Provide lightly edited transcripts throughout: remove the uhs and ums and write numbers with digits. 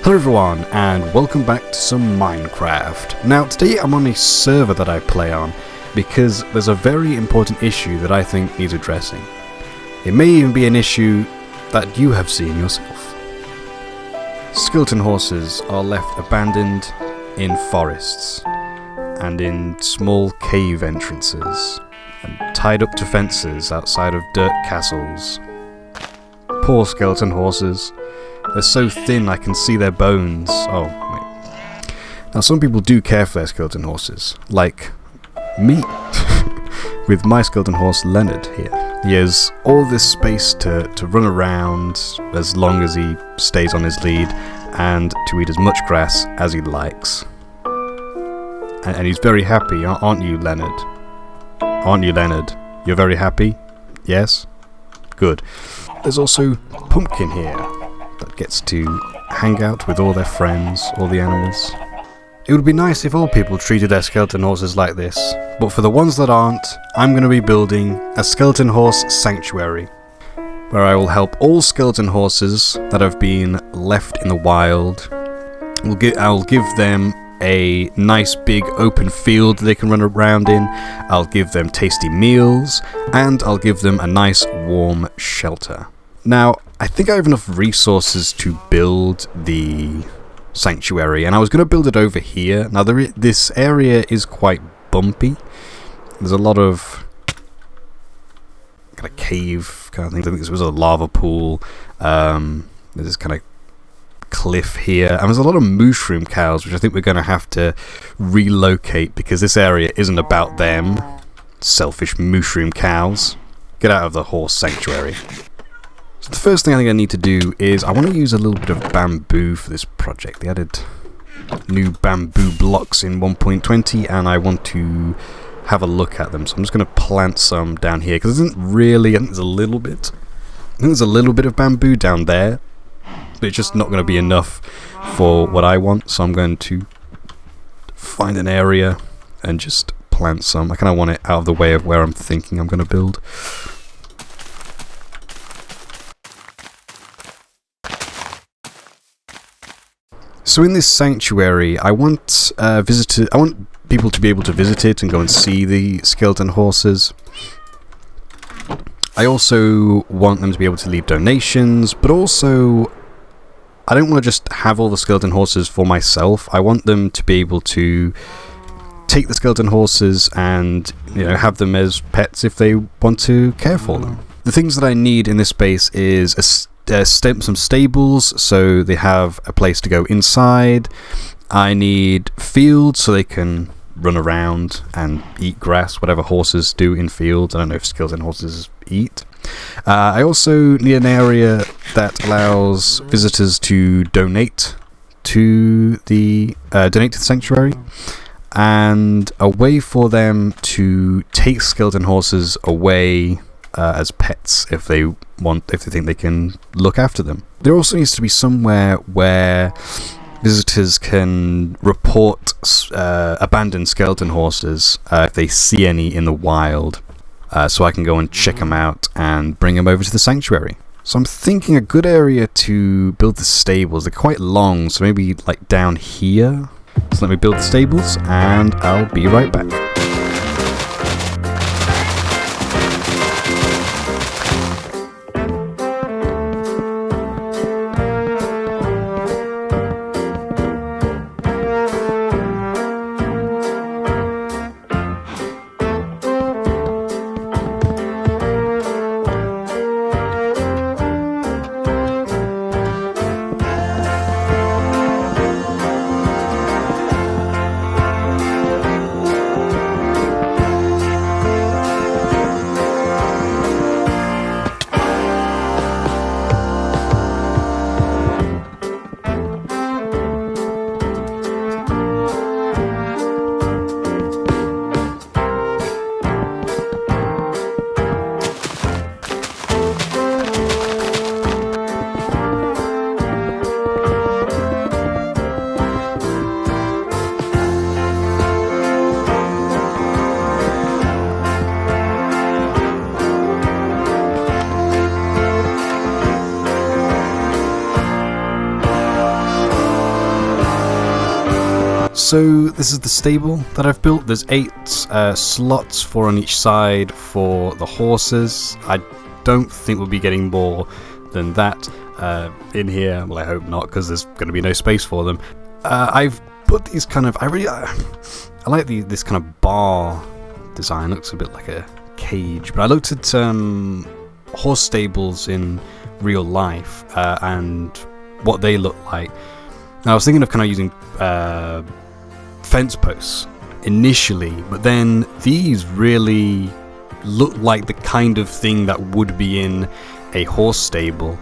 Hello everyone, and welcome back to some Minecraft. Now today I'm on a server that I play on, because there's a very important issue that I think needs addressing. It may even be an issue that you have seen yourself. Skeleton horses are left abandoned in forests, and in small cave entrances, and tied up to fences outside of dirt castles. Poor skeleton horses. They're so thin I can see their bones. Oh, wait. Now some people do care for their skeleton horses, like me, with my skeleton horse Leonard here. He has all this space to run around as long as he stays on his lead, and to eat as much grass as he likes. And he's very happy, aren't you, Leonard? Aren't you, Leonard? You're very happy? Yes? Good. There's also Pumpkin here, that gets to hang out with all their friends, all the animals. It would be nice if all people treated their skeleton horses like this, but for the ones that aren't, I'm going to be building a skeleton horse sanctuary, where I will help all skeleton horses that have been left in the wild. I'll give them a nice big open field they can run around in, I'll give them tasty meals, and I'll give them a nice warm shelter. Now, I think I have enough resources to build the sanctuary, and I was going to build it over here. Now, this area is quite bumpy. There's a lot of kind of cave kind of things. I think this was a lava pool. There's this kind of cliff here, and there's a lot of mushroom cows, which I think we're going to have to relocate because this area isn't about them. Selfish mushroom cows. Get out of the horse sanctuary. So the first thing I think I need to do is I want to use a little bit of bamboo for this project. They added new bamboo blocks in 1.20 and I want to have a look at them. So I'm just going to plant some down here because it isn't really, I think there's a little bit of bamboo down there, but it's just not going to be enough for what I want. So I'm going to find an area and just plant some. I kind of want it out of the way of where I'm thinking I'm going to build. So in this sanctuary, I want people to be able to visit it and go and see the skeleton horses. I also want them to be able to leave donations, but also I don't want to just have all the skeleton horses for myself. I want them to be able to take the skeleton horses and, have them as pets if they want to care for them. The things that I need in this space is some stables so they have a place to go inside. I need fields so they can run around and eat grass, whatever horses do in fields. I don't know if skeleton horses eat. I also need an area that allows visitors to donate to the sanctuary, and a way for them to take skeleton horses away as pets if they think they can look after them. There also needs to be somewhere where visitors can report abandoned skeleton horses if they see any in the wild, so I can go and check them out and bring them over to the sanctuary. So I'm thinking a good area to build the stables. They're quite long, so maybe like down here. So let me build the stables and I'll be right back. So this is the stable that I've built. There's 8 slots, 4 on each side for the horses. I don't think we'll be getting more than that in here. Well, I hope not, because there's going to be no space for them. I've put these kind of... I like this kind of bar design. Looks a bit like a cage. But I looked at horse stables in real life and what they look like. And I was thinking of kind of using fence posts initially, but then these really look like the kind of thing that would be in a horse stable.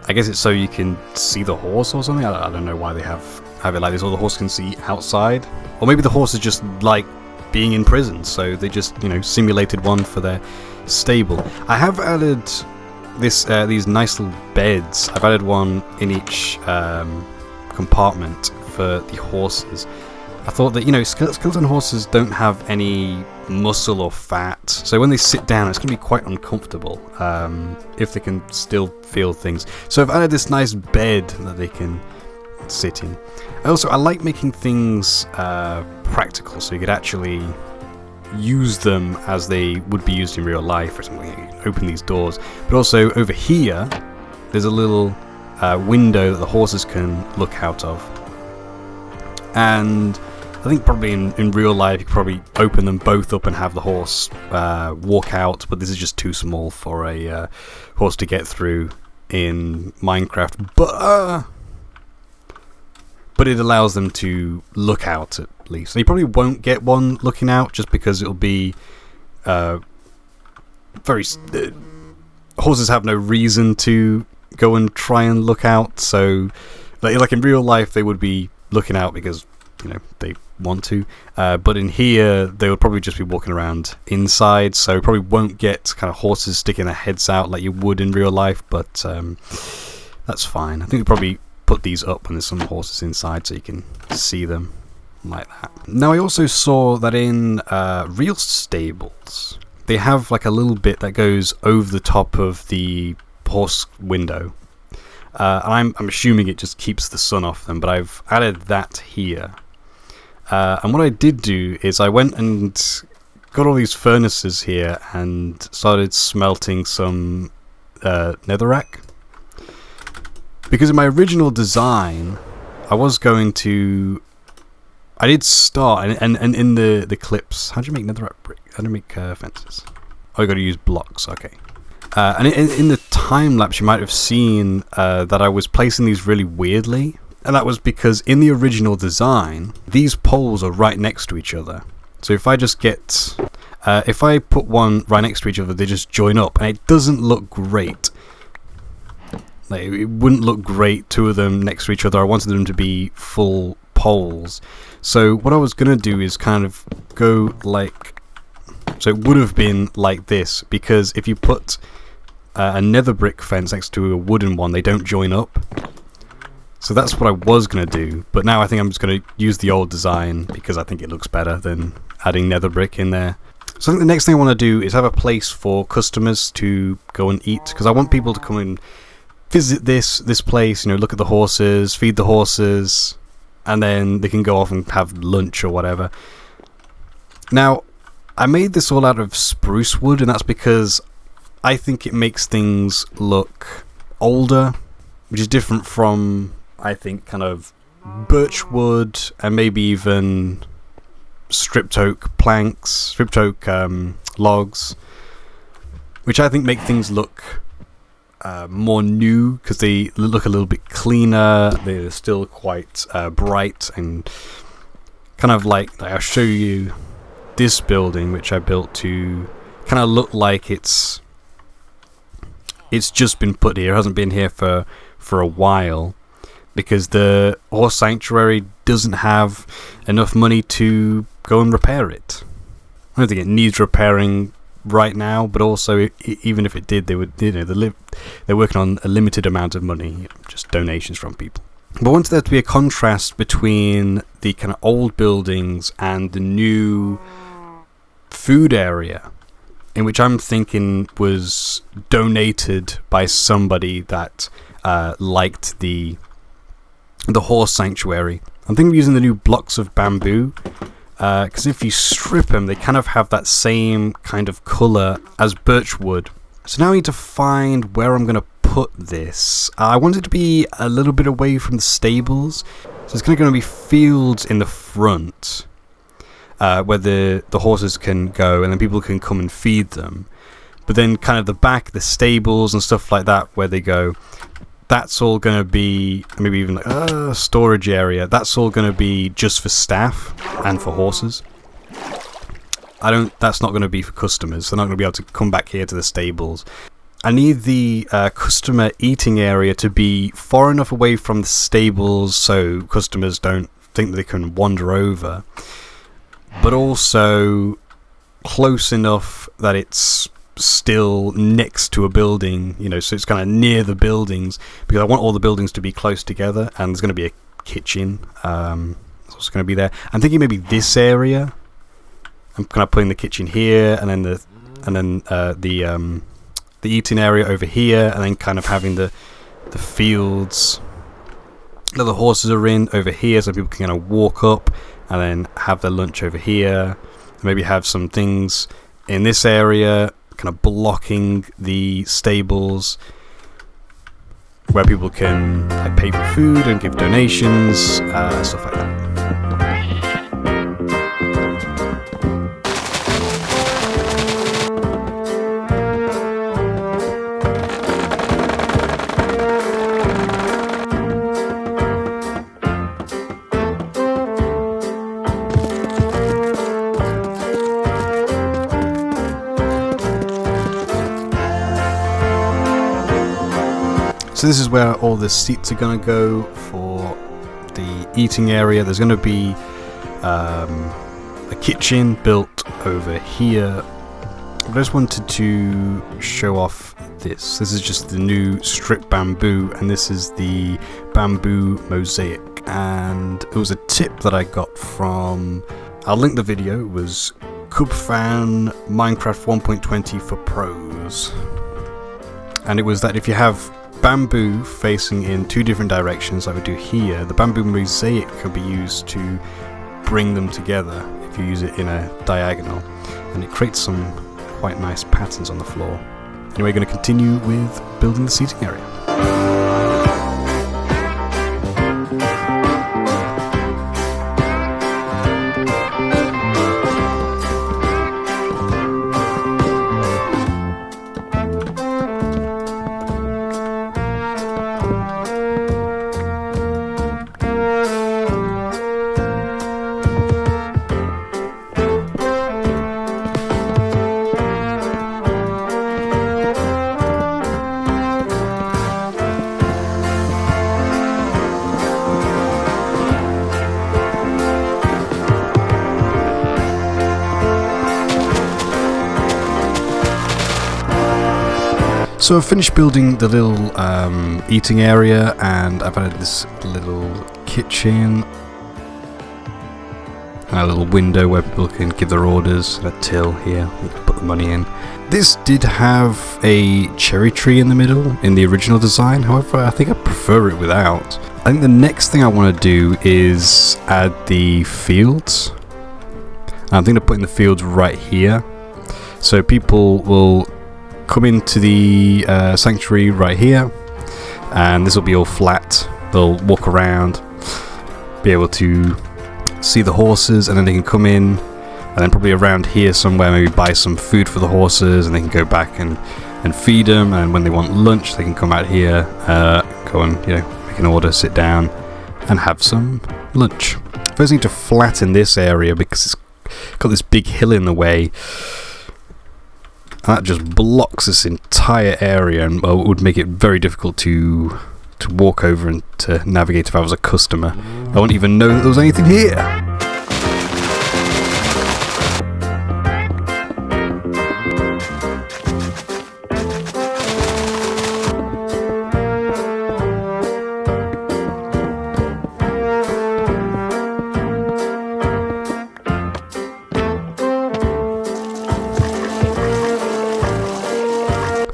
I guess it's so you can see the horse or something. I don't know why they have it like this, or the horse can see outside, or maybe the horse is just like being in prison, so they just simulated one for their stable. I have added these nice little beds. I've added one in each compartment for the horses. I thought that skeleton horses don't have any muscle or fat, so when they sit down it's going to be quite uncomfortable if they can still feel things. So I've added this nice bed that they can sit in. Also, I like making things practical, so you could actually use them as they would be used in real life or something. You can open these doors, but also over here there's a little window that the horses can look out of, and I think probably in real life you could probably open them both up and have the horse walk out, but this is just too small for a horse to get through in Minecraft. But it allows them to look out at least. So you probably won't get one looking out just because it'll be horses have no reason to go and try and look out. So like in real life they would be looking out because they want to, but in here they would probably just be walking around inside, so probably won't get kind of horses sticking their heads out like you would in real life, but that's fine. I think we probably put these up when there's some horses inside so you can see them like that. Now I also saw that in real stables they have like a little bit that goes over the top of the horse window, and I'm assuming it just keeps the sun off them, but I've added that here. And what I did do is I went and got all these furnaces here and started smelting some netherrack. Because in my original design, I did start, and in the clips, how do you make netherrack brick? How do you make fences? Oh, you got to use blocks, okay. And in the time lapse, you might have seen that I was placing these really weirdly. And that was because in the original design, these poles are right next to each other. So if I just get... if I put one right next to each other, they just join up. And it doesn't look great. Like, it wouldn't look great, two of them next to each other. I wanted them to be full poles. So what I was going to do is kind of go like... So it would have been like this. Because if you put a nether brick fence next to a wooden one, they don't join up. So that's what I was going to do, but now I think I'm just going to use the old design because I think it looks better than adding nether brick in there. So I think the next thing I want to do is have a place for customers to go and eat, because I want people to come and visit this place, look at the horses, feed the horses, and then they can go off and have lunch or whatever. Now, I made this all out of spruce wood, and that's because I think it makes things look older, which is different from, I think, kind of birch wood and maybe even stripped oak logs, which I think make things look more new because they look a little bit cleaner. They're still quite bright and kind of like I'll show you this building, which I built to kind of look like it's just been put here. It hasn't been here for a while because the horse sanctuary doesn't have enough money to go and repair it. I don't think it needs repairing right now, but also even if it did, they would, they're working on a limited amount of money, just donations from people. But I wanted there to be a contrast between the kind of old buildings and the new food area, in which I'm thinking was donated by somebody that liked the the horse sanctuary. I'm thinking of using the new blocks of bamboo, because if you strip them, they kind of have that same kind of colour as birch wood. So now I need to find where I'm going to put this. I want it to be a little bit away from the stables, so it's going to be fields in the front, where the horses can go, and then people can come and feed them. But then kind of the back, the stables and stuff like that, where they go, that's all going to be, maybe even like a storage area, that's all going to be just for staff and for horses. That's not going to be for customers. They're not going to be able to come back here to the stables. I need the customer eating area to be far enough away from the stables so customers don't think that they can wander over, but also close enough that it's still next to a building, so it's kind of near the buildings, because I want all the buildings to be close together, and there's going to be a kitchen that's also going to be there. I'm thinking maybe this area. I'm kind of putting the kitchen here, and then the eating area over here, and then kind of having the fields that the horses are in over here, so people can kind of walk up and then have their lunch over here, and maybe have some things in this area kind of blocking the stables where people can pay for food and give donations, stuff like that. So this is where all the seats are going to go for the eating area. There's going to be a kitchen built over here. I just wanted to show off this. This is just the new strip bamboo, and this is the bamboo mosaic. And it was a tip that I got from, I'll link the video, it was Kubfan Minecraft 1.20 for pros. And it was that if you have bamboo facing in two different directions, like we do here, the bamboo mosaic can be used to bring them together if you use it in a diagonal, and it creates some quite nice patterns on the floor. Anyway, we're going to continue with building the seating area. So I've finished building the little eating area, and I've added this little kitchen and a little window where people can give their orders, and a till here, you can put the money in. This did have a cherry tree in the middle in the original design, however I think I prefer it without. I think the next thing I want to do is add the fields. I'm thinking of putting the fields right here, so people will come into the sanctuary right here, and this will be all flat. They'll walk around, be able to see the horses, and then they can come in, and then probably around here somewhere maybe buy some food for the horses, and they can go back and feed them, and when they want lunch they can come out here, go and make an order, sit down and have some lunch. First I need to flatten this area because it's got this big hill in the way. And that just blocks this entire area, and it would make it very difficult to walk over and to navigate if I was a customer. I wouldn't even know that there was anything here.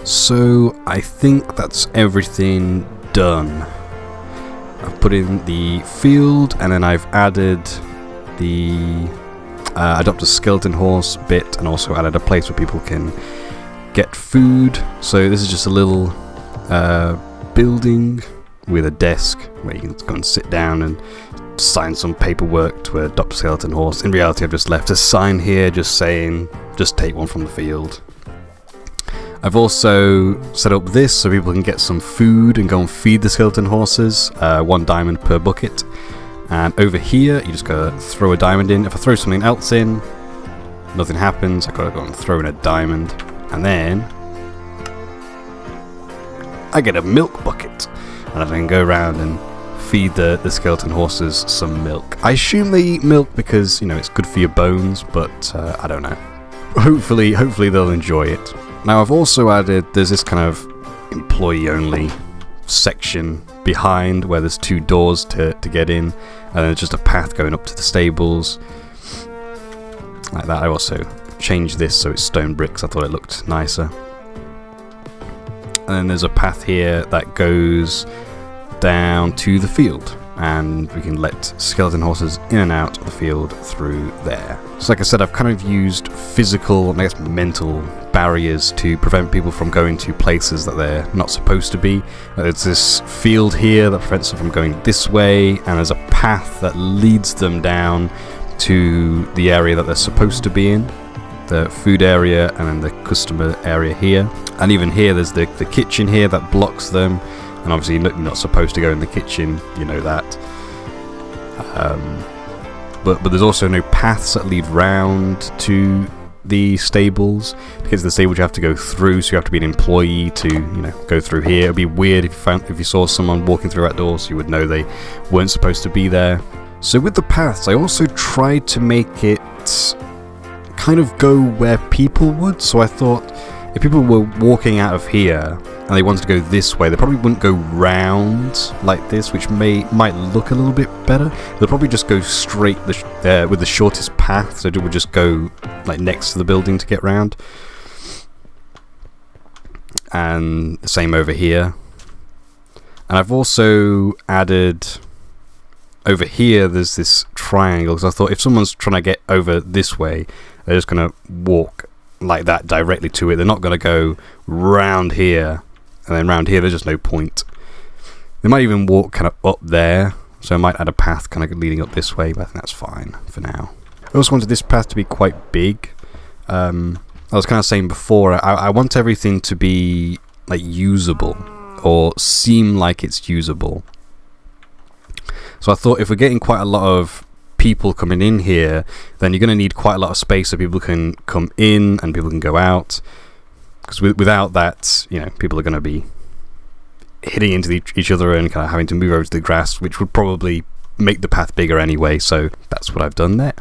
So I think that's everything done. I've put in the field, and then I've added the adopt a skeleton horse bit, and also added a place where people can get food. So this is just a little building with a desk where you can go and sit down and sign some paperwork to adopt a skeleton horse. In reality, I've just left a sign here just saying, just take one from the field. I've also set up this so people can get some food and go and feed the skeleton horses, 1 diamond per bucket. And over here, you just gotta throw a diamond in. If I throw something else in, nothing happens. I gotta go and throw in a diamond, and then I get a milk bucket, and I can go around and feed the skeleton horses some milk. I assume they eat milk because, you know, it's good for your bones, but I don't know. Hopefully they'll enjoy it. Now I've also added, there's this kind of employee only section behind where there's 2 doors to get in, and then there's just a path going up to the stables like that. I also changed this so it's stone bricks. I thought it looked nicer. And then there's a path here that goes down to the field, and we can let skeleton horses in and out of the field through there. So like I said, I've kind of used physical and I guess mental barriers to prevent people from going to places that they're not supposed to be. There's this field here that prevents them from going this way, and there's a path that leads them down to the area that they're supposed to be in, the food area, and then the customer area here. And even here there's the kitchen here that blocks them, and obviously you're not supposed to go in the kitchen, you know that. But there's also no paths that lead round to the stables. To get to the stables you have to go through, so you have to be an employee to, you know, go through here. It'd be weird if you saw someone walking through that door, so you would know they weren't supposed to be there. So with the paths, I also tried to make it kind of go where people would. So I thought if people were walking out of here and they wanted to go this way, they probably wouldn't go round like this, which might look a little bit better. They'll probably just go straight with the shortest path, so it would just go like next to the building to get round. And the same over here. And I've also added over here, there's this triangle, because I thought if someone's trying to get over this way, they're just going to walk like that directly to it. They're not going to go round here, and then round here there's just no point. They might even walk kind of up there, so I might add a path kind of leading up this way, but I think that's fine for now. I also wanted this path to be quite big. I was kind of saying before, I want everything to be like usable, or seem like it's usable. So I thought if we're getting quite a lot of people coming in here, then you're going to need quite a lot of space so people can come in and people can go out. Because without that, you know, people are going to be hitting into each other and kind of having to move over to the grass, which would probably make the path bigger anyway. So that's what I've done there.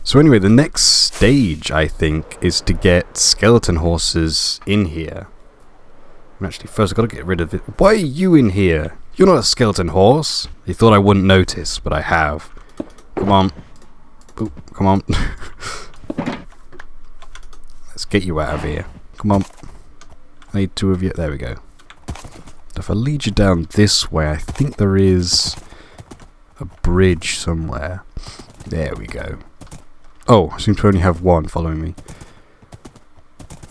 So anyway, the next stage, I think, is to get skeleton horses in here. Actually, first I've got to get rid of it. Why are you in here? You're not a skeleton horse. You thought I wouldn't notice, but I have. Come on. Ooh, come on. Let's get you out of here. Come on. I need 2 of you. There we go. If I lead you down this way, I think there is a bridge somewhere. There we go. Oh, I seem to only have 1 following me.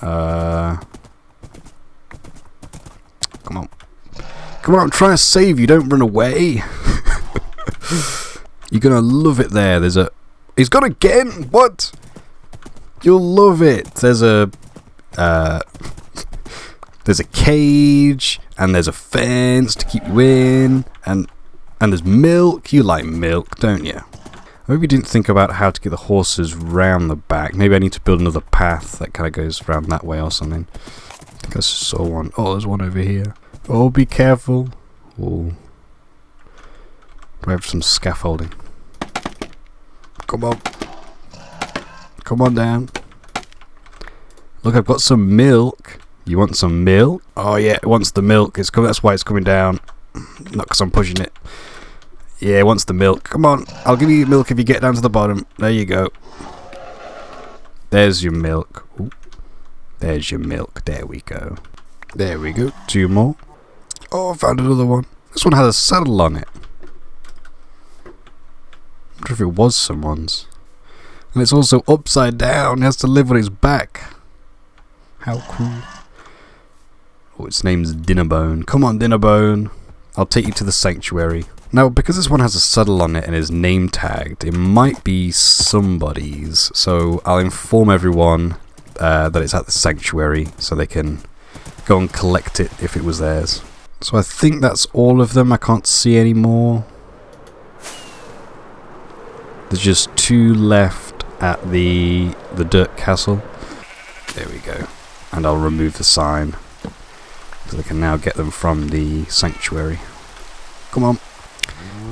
Come on. Come on, I'm trying to save you. Don't run away. You're going to love it there. There's a... He's gone again? What? You'll love it. There's a... there's a cage, and there's a fence to keep you in, and there's milk. You like milk, don't you? I maybe didn't think about how to get the horses round the back. Maybe I need to build another path that kind of goes round that way or something. I think I saw one. Oh, there's one over here. Oh, be careful. Oh. Do I have some scaffolding? Come on. Come on down. Look, I've got some milk. You want some milk? Oh yeah, it wants the milk. It's coming. That's why it's coming down. Not because I'm pushing it. Yeah, it wants the milk. Come on. I'll give you milk if you get down to the bottom. There you go. There's your milk. Ooh. There's your milk. There we go. There we go. 2 more. Oh, I found another one. This one has a saddle on it. What if it was someone's? And it's also upside down. It has to live on its back. How cool. Oh, its name's Dinnerbone. Come on, Dinnerbone. I'll take you to the sanctuary. Now, because this one has a saddle on it and is name tagged, it might be somebody's. So I'll inform everyone that it's at the sanctuary so they can go and collect it if it was theirs. So I think that's all of them. I can't see any more. There's just 2 left at the dirt castle. There we go. And I'll remove the sign, so they can now get them from the sanctuary. Come on.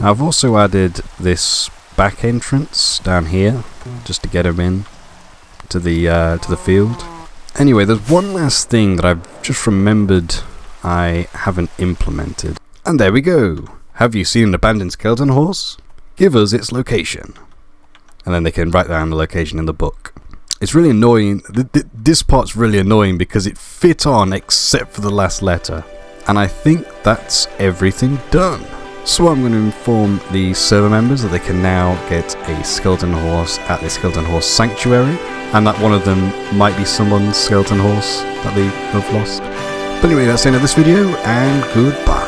Now I've also added this back entrance down here, just to get them in to the field. Anyway, there's one last thing that I've just remembered I haven't implemented. And there we go. Have you seen an abandoned skeleton horse? Give us its location. And then they can write down the location in the book. It's really annoying. This part's really annoying because it fit on except for the last letter. And I think that's everything done. So I'm going to inform the server members that they can now get a skeleton horse at the skeleton horse sanctuary, and that one of them might be someone's skeleton horse that they have lost. But anyway, that's the end of this video, and goodbye.